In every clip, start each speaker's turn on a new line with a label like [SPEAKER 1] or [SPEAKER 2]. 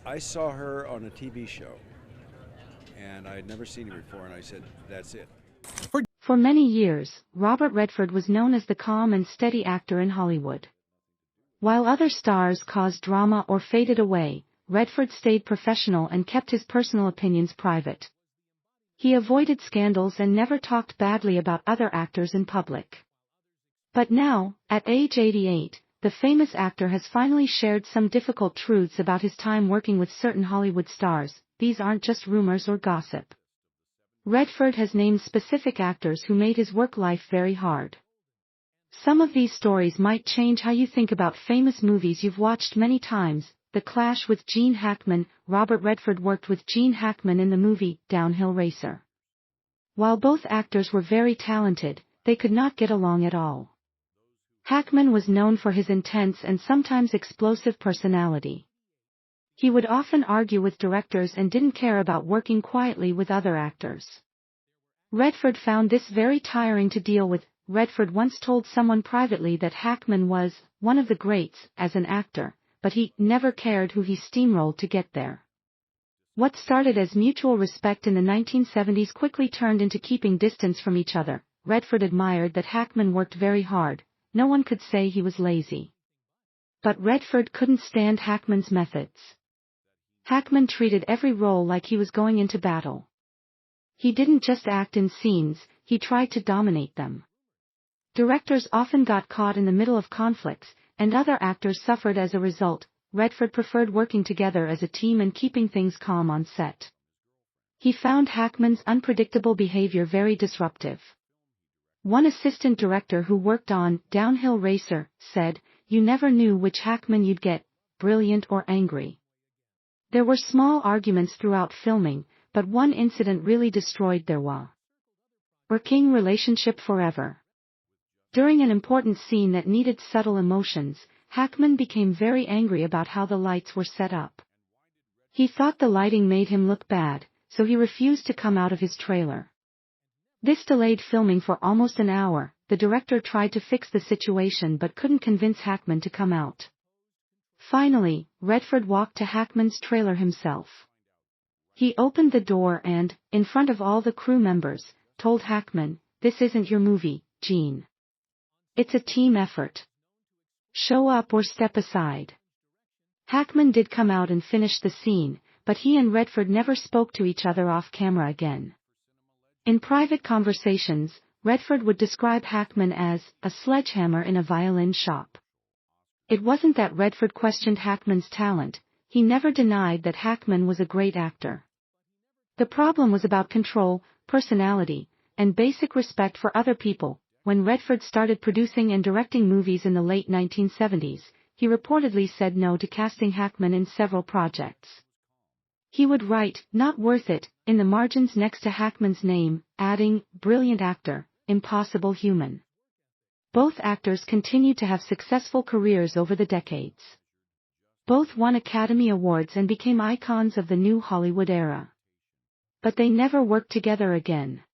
[SPEAKER 1] I saw her on a TV show, and I had never seen her before, and I said, that's it.
[SPEAKER 2] For many years, Robert Redford was known as the calm and steady actor in Hollywood. While other stars caused drama or faded away, Redford stayed professional and kept his personal opinions private. He avoided scandals and never talked badly about other actors in public. But now, at age 88, the famous actor has finally shared some difficult truths about his time working with certain Hollywood stars. These aren't just rumors or gossip. Redford has named specific actors who made his work life very hard. Some of these stories might change how you think about famous movies you've watched many times. The Clash with Gene Hackman. Robert Redford worked with Gene Hackman in the movie Downhill Racer. While both actors were very talented, they could not get along at all. Hackman was known for his intense and sometimes explosive personality. He would often argue with directors and didn't care about working quietly with other actors. Redford found this very tiring to deal with. Redford once told someone privately that Hackman was one of the greats as an actor, but he never cared who he steamrolled to get there. What started as mutual respect in the 1970s quickly turned into keeping distance from each other. Redford admired that Hackman worked very hard. No one could say he was lazy. But Redford couldn't stand Hackman's methods. Hackman treated every role like he was going into battle. He didn't just act in scenes, he tried to dominate them. Directors often got caught in the middle of conflicts, and other actors suffered as a result. Redford preferred working together as a team and keeping things calm on set. He found Hackman's unpredictable behavior very disruptive. One assistant director who worked on Downhill Racer said, "You never knew which Hackman you'd get, brilliant or angry." There were small arguments throughout filming, but one incident really destroyed their working relationship forever. During an important scene that needed subtle emotions, Hackman became very angry about how the lights were set up. He thought the lighting made him look bad, so he refused to come out of his trailer. This delayed filming for almost an hour. The director tried to fix the situation but couldn't convince Hackman to come out. Finally, Redford walked to Hackman's trailer himself. He opened the door and, in front of all the crew members, told Hackman, "This isn't your movie, Gene. It's a team effort. Show up or step aside." Hackman did come out and finish the scene, but he and Redford never spoke to each other off camera again. In private conversations, Redford would describe Hackman as a sledgehammer in a violin shop. It wasn't that Redford questioned Hackman's talent, he never denied that Hackman was a great actor. The problem was about control, personality, and basic respect for other people. When Redford started producing and directing movies in the late 1970s, he reportedly said no to casting Hackman in several projects. He would write, "Not worth it," in the margins next to Hackman's name, adding, "Brilliant actor, impossible human." Both actors continued to have successful careers over the decades. Both won Academy Awards and became icons of the new Hollywood era. But they never worked together again.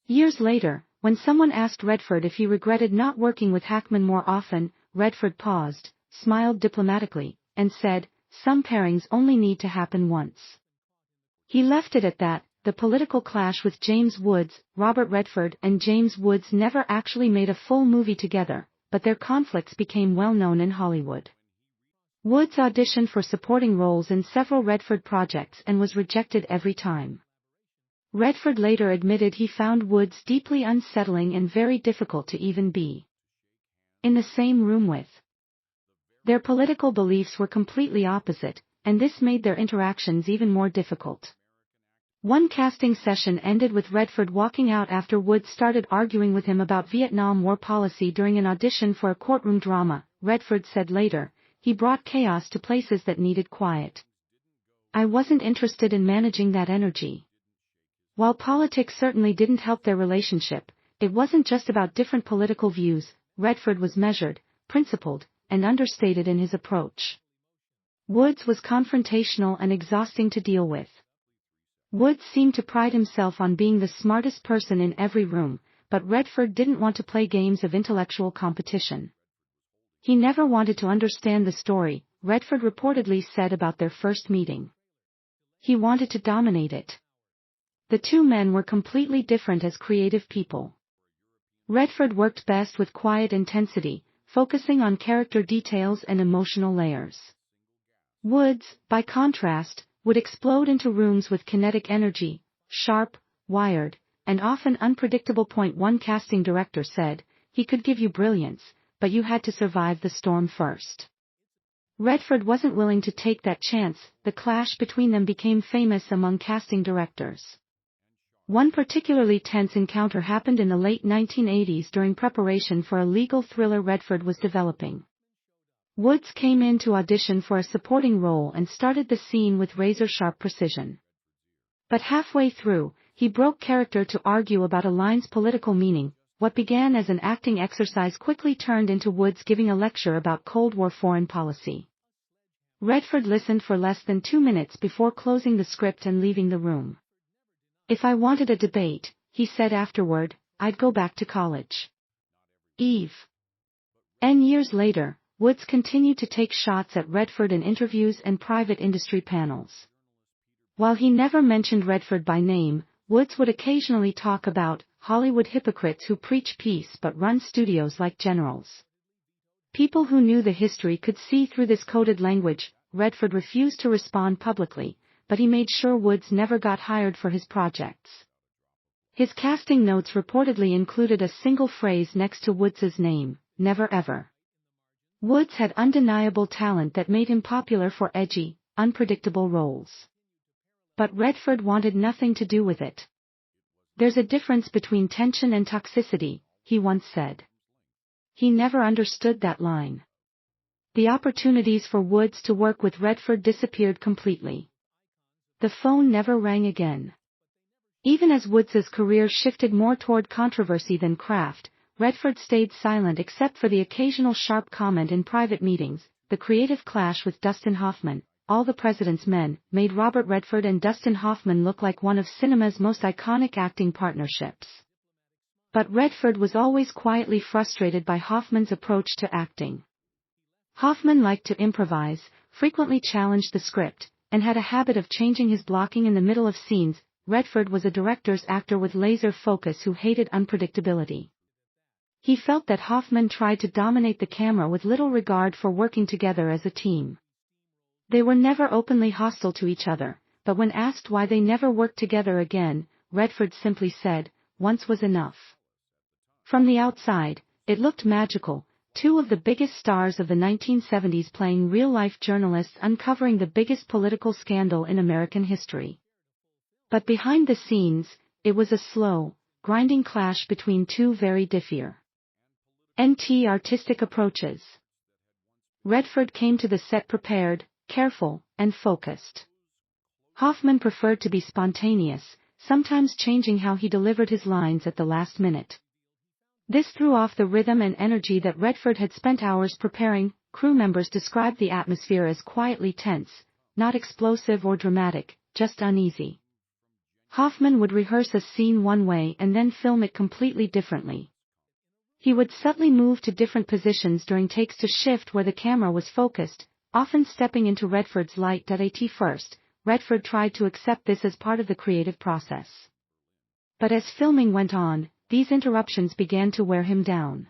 [SPEAKER 2] Years later, when someone asked Redford if he regretted not working with Hackman more often, Redford paused, smiled diplomatically, and said, "Some pairings only need to happen once." He left it at that. The political clash with James Woods. Robert Redford and James Woods never actually made a full movie together, but their conflicts became well known in Hollywood. Woods auditioned for supporting roles in several Redford projects and was rejected every time. Redford later admitted he found Woods deeply unsettling and very difficult to even be in the same room with. Their political beliefs were completely opposite, and this made their interactions even more difficult. One casting session ended with Redford walking out after Woods started arguing with him about Vietnam War policy during an audition for a courtroom drama. Redford said later, "He brought chaos to places that needed quiet. I wasn't interested in managing that energy." While politics certainly didn't help their relationship, it wasn't just about different political views. Redford was measured, principled, and understated in his approach. Woods was confrontational and exhausting to deal with. Woods seemed to pride himself on being the smartest person in every room, but Redford didn't want to play games of intellectual competition. He never wanted to understand the story. Redford reportedly said about their first meeting. He wanted to dominate it. The two men were completely different as creative people. Redford worked best with quiet intensity, focusing on character details and emotional layers. Woods, by contrast, would explode into rooms with kinetic energy, sharp, wired, and often unpredictable. One casting director said, "He could give you brilliance, but you had to survive the storm first." Redford wasn't willing to take that chance. The clash between them became famous among casting directors. One particularly tense encounter happened in the late 1980s during preparation for a legal thriller Redford was developing. Woods came in to audition for a supporting role and started the scene with razor-sharp precision. But halfway through, he broke character to argue about a line's political meaning. What began as an acting exercise quickly turned into Woods giving a lecture about Cold War foreign policy. Redford listened for less than 2 minutes before closing the script and leaving the room. "If I wanted a debate," he said afterward, "I'd go back to college." Years later, Woods continued to take shots at Redford in interviews and private industry panels. While he never mentioned Redford by name, Woods would occasionally talk about Hollywood hypocrites who preach peace but run studios like generals. People who knew the history could see through this coded language. Redford refused to respond publicly, but he made sure Woods never got hired for his projects. His casting notes reportedly included a single phrase next to Woods's name, "Never ever." Woods had undeniable talent that made him popular for edgy, unpredictable roles. But Redford wanted nothing to do with it. "There's a difference between tension and toxicity," he once said. He never understood that line. The opportunities for Woods to work with Redford disappeared completely. The phone never rang again. Even as Woods's career shifted more toward controversy than craft, Redford stayed silent except for the occasional sharp comment in private meetings. The creative clash with Dustin Hoffman, All the President's Men, made Robert Redford and Dustin Hoffman look like one of cinema's most iconic acting partnerships. But Redford was always quietly frustrated by Hoffman's approach to acting. Hoffman liked to improvise, frequently challenged the script, and had a habit of changing his blocking in the middle of scenes. Redford was a director's actor with laser focus who hated unpredictability. He felt that Hoffman tried to dominate the camera with little regard for working together as a team. They were never openly hostile to each other, but when asked why they never worked together again, Redford simply said, "Once was enough." From the outside, it looked magical, two of the biggest stars of the 1970s playing real-life journalists uncovering the biggest political scandal in American history. But behind the scenes, it was a slow, grinding clash between two very different artistic approaches. Redford came to the set prepared, careful, and focused. Hoffman preferred to be spontaneous, sometimes changing how he delivered his lines at the last minute. This threw off the rhythm and energy that Redford had spent hours preparing. Crew members described the atmosphere as quietly tense, not explosive or dramatic, just uneasy. Hoffman would rehearse a scene one way and then film it completely differently. He would subtly move to different positions during takes to shift where the camera was focused, often stepping into Redford's light at first. Redford tried to accept this as part of the creative process. But as filming went on, these interruptions began to wear him down.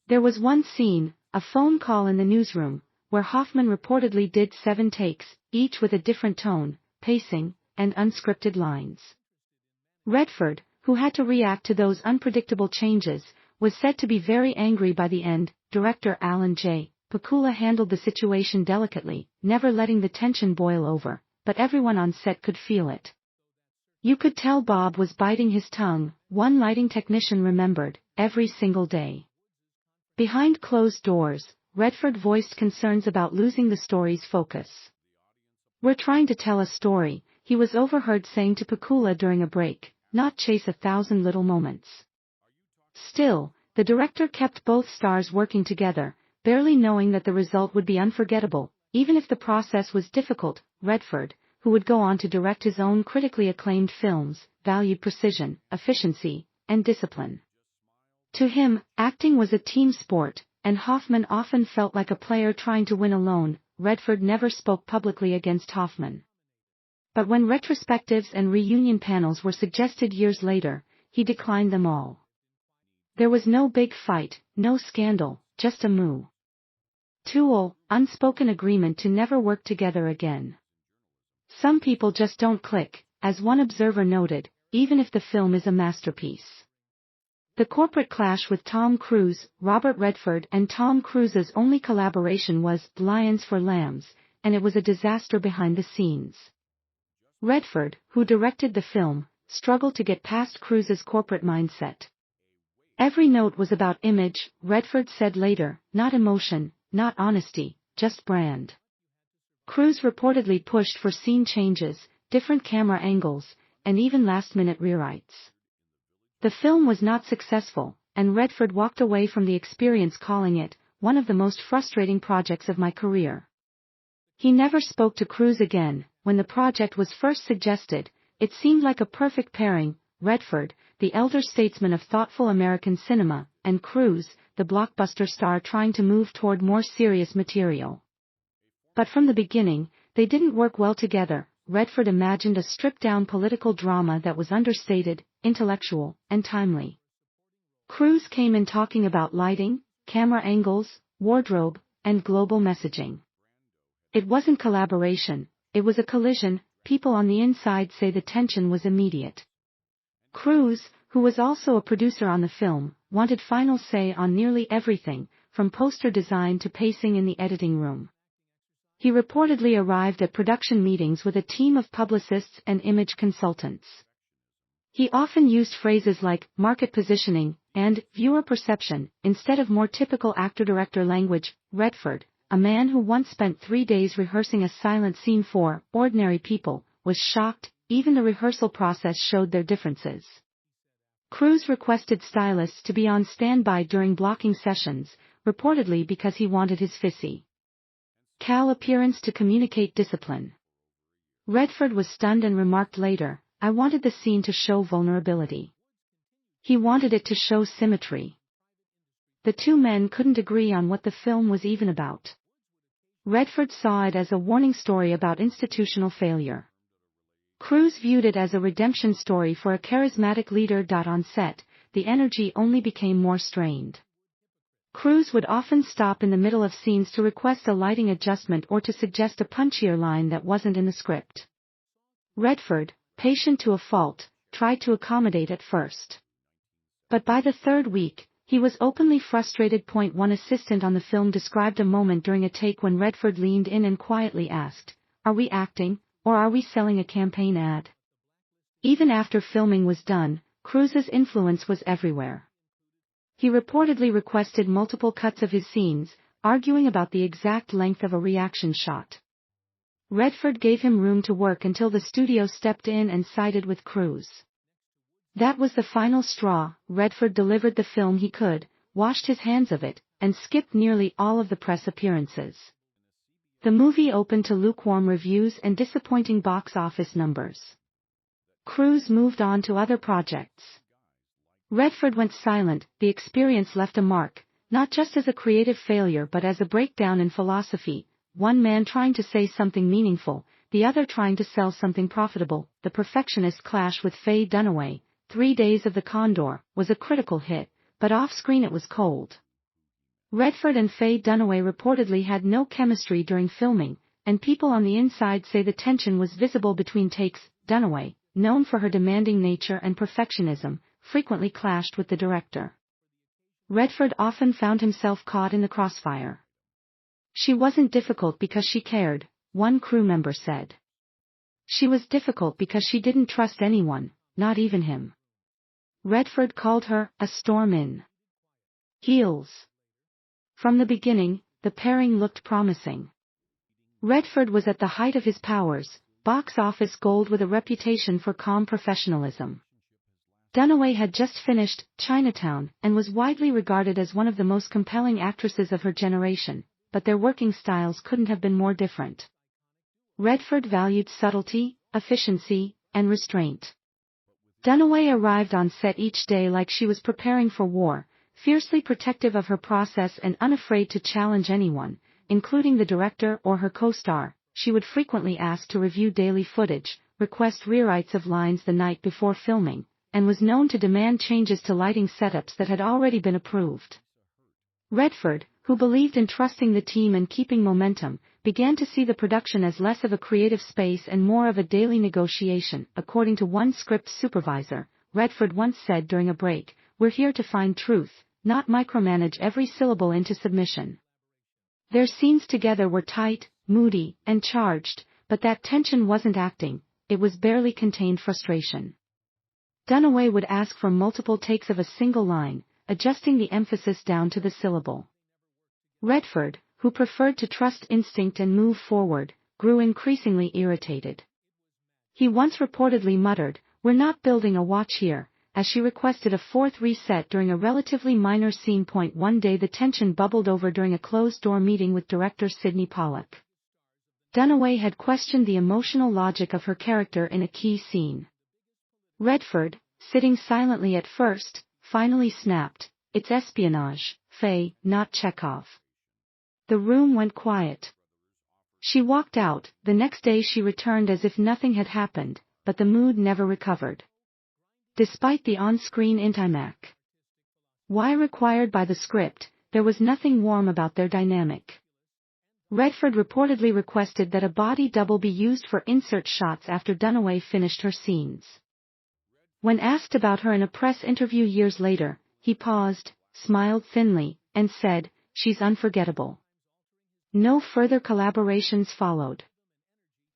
[SPEAKER 2] There was one scene, a phone call in the newsroom, where Hoffman reportedly did 7 takes, each with a different tone, pacing, and unscripted lines. Redford, who had to react to those unpredictable changes, was said to be very angry by the end. Director Alan J. Pakula handled the situation delicately, never letting the tension boil over, but everyone on set could feel it. "You could tell Bob was biting his tongue," one lighting technician remembered, "every single day." Behind closed doors, Redford voiced concerns about losing the story's focus. "We're trying to tell a story," he was overheard saying to Pakula during a break, "not chase 1,000 little moments." Still, the director kept both stars working together, barely knowing that the result would be unforgettable, even if the process was difficult. Redford, who would go on to direct his own critically acclaimed films, valued precision, efficiency, and discipline. To him, acting was a team sport, and Hoffman often felt like a player trying to win alone. Redford never spoke publicly against Hoffman. But when retrospectives and reunion panels were suggested years later, he declined them all. There was no big fight, no scandal, just a mutual, unspoken agreement to never work together again. Some people just don't click, as one observer noted, even if the film is a masterpiece. The corporate clash with Tom Cruise, Robert Redford and Tom Cruise's only collaboration was Lions for Lambs, and it was a disaster behind the scenes. Redford, who directed the film, struggled to get past Cruise's corporate mindset. Every note was about image, Redford said later, not emotion, not honesty, just brand. Cruise reportedly pushed for scene changes, different camera angles, and even last-minute rewrites. The film was not successful, and Redford walked away from the experience calling it one of the most frustrating projects of my career. He never spoke to Cruise again. When the project was first suggested, it seemed like a perfect pairing, Redford, the elder statesman of thoughtful American cinema, and Cruise, the blockbuster star trying to move toward more serious material. But from the beginning, they didn't work well together. Redford imagined a stripped-down political drama that was understated, intellectual, and timely. Cruise came in talking about lighting, camera angles, wardrobe, and global messaging. It wasn't collaboration, it was a collision. People on the inside say the tension was immediate. Cruise, who was also a producer on the film, wanted final say on nearly everything, from poster design to pacing in the editing room. He reportedly arrived at production meetings with a team of publicists and image consultants. He often used phrases like market positioning and viewer perception instead of more typical actor-director language. Redford, a man who once spent 3 days rehearsing a silent scene for ordinary people, was shocked. Even the rehearsal process showed their differences. Cruise requested stylists to be on standby during blocking sessions, reportedly because he wanted his physical appearance to communicate discipline. Redford was stunned and remarked later, "I wanted the scene to show vulnerability. He wanted it to show symmetry." The two men couldn't agree on what the film was even about. Redford saw it as a warning story about institutional failure. Cruise viewed it as a redemption story for a charismatic leader. On set, the energy only became more strained. Cruise would often stop in the middle of scenes to request a lighting adjustment or to suggest a punchier line that wasn't in the script. Redford, patient to a fault, tried to accommodate at first. But by the third week, he was openly frustrated. One assistant on the film described a moment during a take when Redford leaned in and quietly asked, "Are we acting, or are we selling a campaign ad?" Even after filming was done, Cruise's influence was everywhere. He reportedly requested multiple cuts of his scenes, arguing about the exact length of a reaction shot. Redford gave him room to work until the studio stepped in and sided with Cruise. That was the final straw. Redford delivered the film he could, washed his hands of it, and skipped nearly all of the press appearances. The movie opened to lukewarm reviews and disappointing box office numbers. Cruise moved on to other projects. Redford went silent. The experience left a mark, not just as a creative failure but as a breakdown in philosophy, one man trying to say something meaningful, the other trying to sell something profitable. The perfectionist clash with Faye Dunaway, 3 Days of the Condor, was a critical hit, but off-screen it was cold. Redford and Faye Dunaway reportedly had no chemistry during filming, and people on the inside say the tension was visible between takes. Dunaway, known for her demanding nature and perfectionism, frequently clashed with the director. Redford often found himself caught in the crossfire. "She wasn't difficult because she cared," one crew member said. "She was difficult because she didn't trust anyone, not even him." Redford called her a storm in heels. From the beginning, the pairing looked promising. Redford was at the height of his powers, box office gold with a reputation for calm professionalism. Dunaway had just finished Chinatown and was widely regarded as one of the most compelling actresses of her generation, but their working styles couldn't have been more different. Redford valued subtlety, efficiency, and restraint. Dunaway arrived on set each day like she was preparing for war, fiercely protective of her process and unafraid to challenge anyone, including the director or her co-star. She would frequently ask to review daily footage, request rewrites of lines the night before filming, and was known to demand changes to lighting setups that had already been approved. Redford, who believed in trusting the team and keeping momentum, began to see the production as less of a creative space and more of a daily negotiation. According to one script supervisor, Redford once said during a break, "We're here to find truth, not micromanage every syllable into submission." Their scenes together were tight, moody, and charged, but that tension wasn't acting, it was barely contained frustration. Dunaway would ask for multiple takes of a single line, adjusting the emphasis down to the syllable. Redford, who preferred to trust instinct and move forward, grew increasingly irritated. He once reportedly muttered, "We're not building a watch here," as she requested a fourth reset during a relatively minor scene. One day the tension bubbled over during a closed-door meeting with director Sidney Pollack. Dunaway had questioned the emotional logic of her character in a key scene. Redford, sitting silently at first, finally snapped, "It's espionage, Faye, not Chekhov." The room went quiet. She walked out. The next day she returned as if nothing had happened, but the mood never recovered. Despite the on-screen intimacy required by the script, there was nothing warm about their dynamic. Redford reportedly requested that a body double be used for insert shots after Dunaway finished her scenes. When asked about her in a press interview years later, he paused, smiled thinly, and said, "She's unforgettable." No further collaborations followed.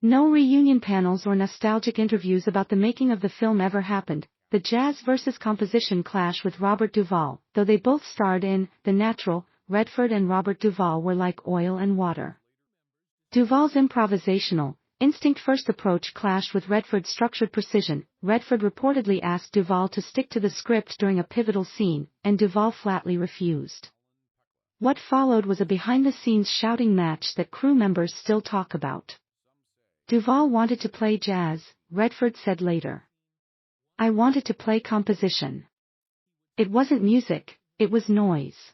[SPEAKER 2] No reunion panels or nostalgic interviews about the making of the film ever happened. The jazz versus composition clash with Robert Duvall, though they both starred in The Natural. Redford and Robert Duvall were like oil and water. Duvall's improvisational, instinct-first approach clashed with Redford's structured precision. Redford reportedly asked Duvall to stick to the script during a pivotal scene, and Duvall flatly refused. What followed was a behind-the-scenes shouting match that crew members still talk about. Duvall wanted to play jazz, Redford said later. "I wanted to play composition. It wasn't music, it was noise."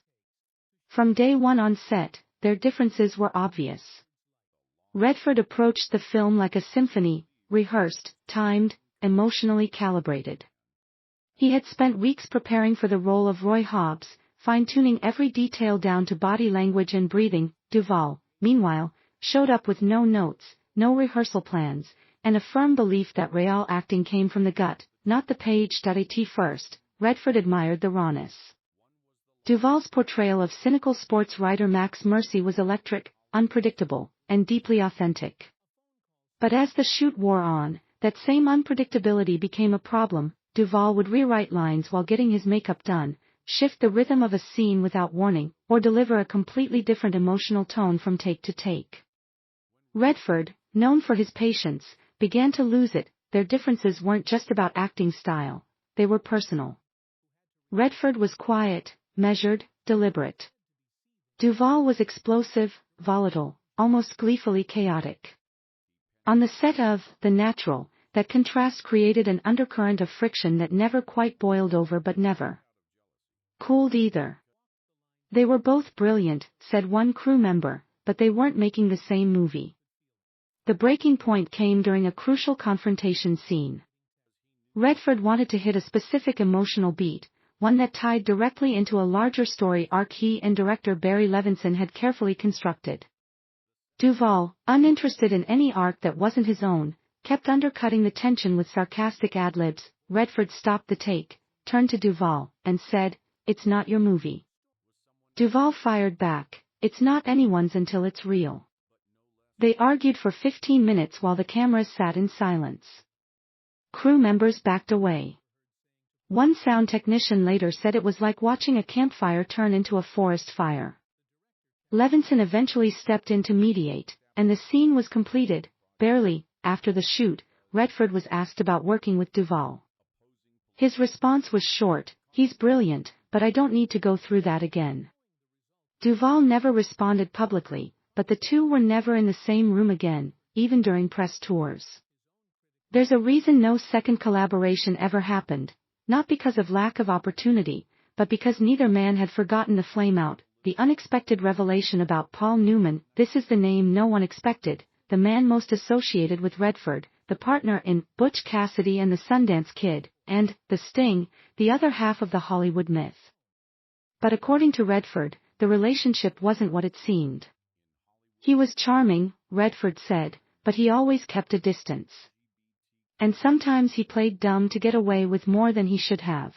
[SPEAKER 2] From day one on set, their differences were obvious. Redford approached the film like a symphony, rehearsed, timed, emotionally calibrated. He had spent weeks preparing for the role of Roy Hobbs, fine-tuning every detail down to body language and breathing. Duvall, meanwhile, showed up with no notes, no rehearsal plans, and a firm belief that real acting came from the gut, not the page. At first, Redford admired the rawness. Duvall's portrayal of cynical sports writer Max Mercy was electric, unpredictable, and deeply authentic. But as the shoot wore on, that same unpredictability became a problem. Duvall would rewrite lines while getting his makeup done, shift the rhythm of a scene without warning, or deliver a completely different emotional tone from take to take. Redford, known for his patience, began to lose it. Their differences weren't just about acting style, they were personal. Redford was quiet, measured, deliberate. Duvall was explosive, volatile, almost gleefully chaotic. On the set of The Natural, that contrast created an undercurrent of friction that never quite boiled over but never cooled either. "They were both brilliant," said one crew member, "but they weren't making the same movie." The breaking point came during a crucial confrontation scene. Redford wanted to hit a specific emotional beat, one that tied directly into a larger story arc he and director Barry Levinson had carefully constructed. Duvall, uninterested in any arc that wasn't his own, kept undercutting the tension with sarcastic ad-libs. Redford stopped the take, turned to Duvall, and said, "It's not your movie." Duvall fired back, "It's not anyone's until it's real." They argued for 15 minutes while the cameras sat in silence. Crew members backed away. One sound technician later said it was like watching a campfire turn into a forest fire. Levinson eventually stepped in to mediate, and the scene was completed. Barely, after the shoot, Redford was asked about working with Duvall. His response was short, "He's brilliant, but I don't need to go through that again." Duvall never responded publicly, but the two were never in the same room again, even during press tours. There's a reason no second collaboration ever happened, not because of lack of opportunity, but because neither man had forgotten the flame out. the unexpected revelation about Paul Newman. This is the name no one expected, the man most associated with Redford, the partner in Butch Cassidy and the Sundance Kid, and The Sting, the other half of the Hollywood myth. But according to Redford, the relationship wasn't what it seemed. He was charming, Redford said, but he always kept a distance. And sometimes he played dumb to get away with more than he should have.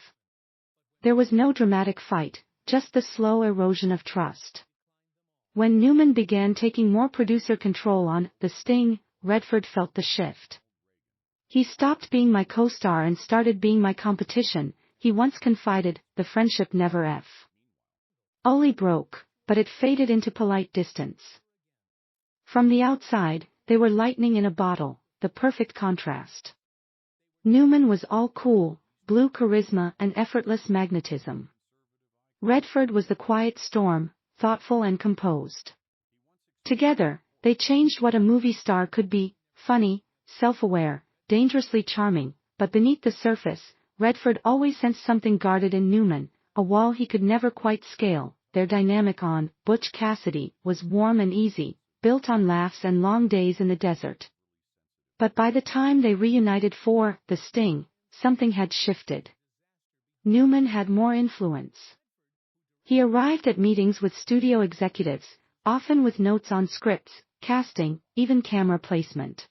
[SPEAKER 2] There was no dramatic fight, just the slow erosion of trust. When Newman began taking more producer control on The Sting, Redford felt the shift. He stopped being my co-star and started being my competition, he once confided. The friendship never only broke, but it faded into polite distance. From the outside, they were lightning in a bottle, the perfect contrast. Newman was all cool, blue charisma and effortless magnetism. Redford was the quiet storm, thoughtful and composed. Together, they changed what a movie star could be: funny, self-aware, dangerously charming, but beneath the surface, Redford always sensed something guarded in Newman, a wall he could never quite scale. Their dynamic on Butch Cassidy was warm and easy, built on laughs and long days in the desert. But by the time they reunited for The Sting, something had shifted. Newman had more influence. He arrived at meetings with studio executives, often with notes on scripts, casting, even camera placement.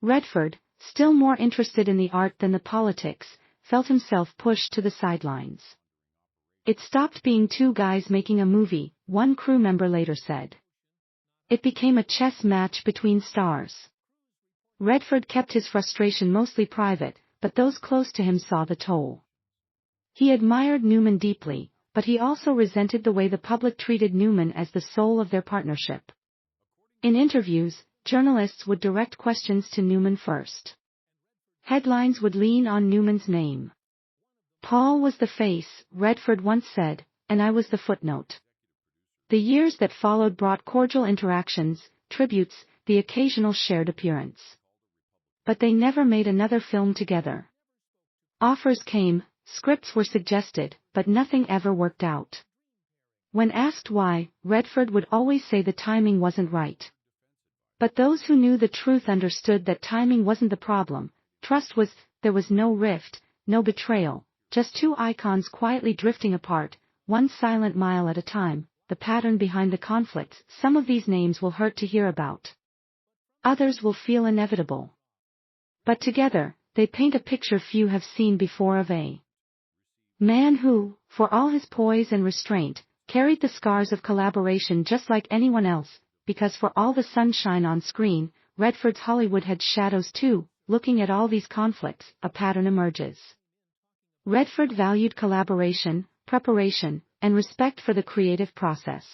[SPEAKER 2] Redford, still more interested in the art than the politics, felt himself pushed to the sidelines. It stopped being two guys making a movie, one crew member later said. It became a chess match between stars. Redford kept his frustration mostly private, but those close to him saw the toll. He admired Newman deeply, but he also resented the way the public treated Newman as the soul of their partnership. In interviews, journalists would direct questions to Newman first. Headlines would lean on Newman's name. Paul was the face, Redford once said, and I was the footnote. The years that followed brought cordial interactions, tributes, the occasional shared appearance. But they never made another film together. Offers came, scripts were suggested, but nothing ever worked out. When asked why, Redford would always say the timing wasn't right. But those who knew the truth understood that timing wasn't the problem, trust was. There was no rift, no betrayal. Just two icons quietly drifting apart, one silent mile at a time. The pattern behind the conflicts. Some of these names will hurt to hear about. Others will feel inevitable. But together, they paint a picture few have seen before of a man who, for all his poise and restraint, carried the scars of collaboration just like anyone else, because for all the sunshine on screen, Redford's Hollywood had shadows too. Looking at all these conflicts, a pattern emerges. Redford valued collaboration, preparation, and respect for the creative process.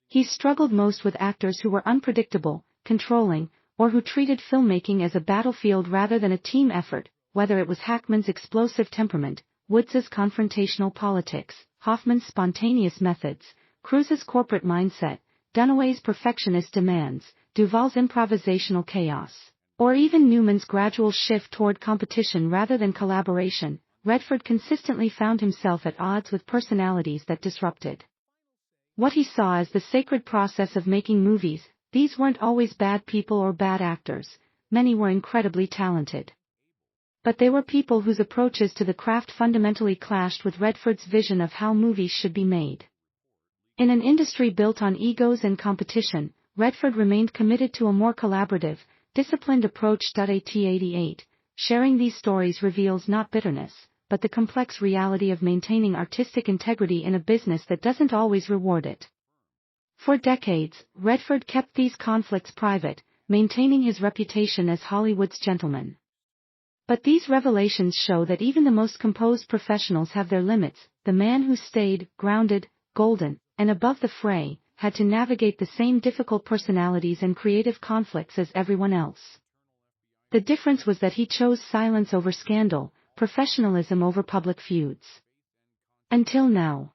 [SPEAKER 2] He struggled most with actors who were unpredictable, controlling, or who treated filmmaking as a battlefield rather than a team effort, whether it was Hackman's explosive temperament, Woods's confrontational politics, Hoffman's spontaneous methods, Cruise's corporate mindset, Dunaway's perfectionist demands, Duvall's improvisational chaos, or even Newman's gradual shift toward competition rather than collaboration. Redford consistently found himself at odds with personalities that disrupted what he saw as the sacred process of making movies. These weren't always bad people or bad actors, many were incredibly talented. But they were people whose approaches to the craft fundamentally clashed with Redford's vision of how movies should be made. In an industry built on egos and competition, Redford remained committed to a more collaborative, disciplined approach. At88, sharing these stories reveals not bitterness, but the complex reality of maintaining artistic integrity in a business that doesn't always reward it. For decades, Redford kept these conflicts private, maintaining his reputation as Hollywood's gentleman. But these revelations show that even the most composed professionals have their limits. The man who stayed grounded, golden, and above the fray, had to navigate the same difficult personalities and creative conflicts as everyone else. The difference was that he chose silence over scandal, professionalism over public feuds. Until now.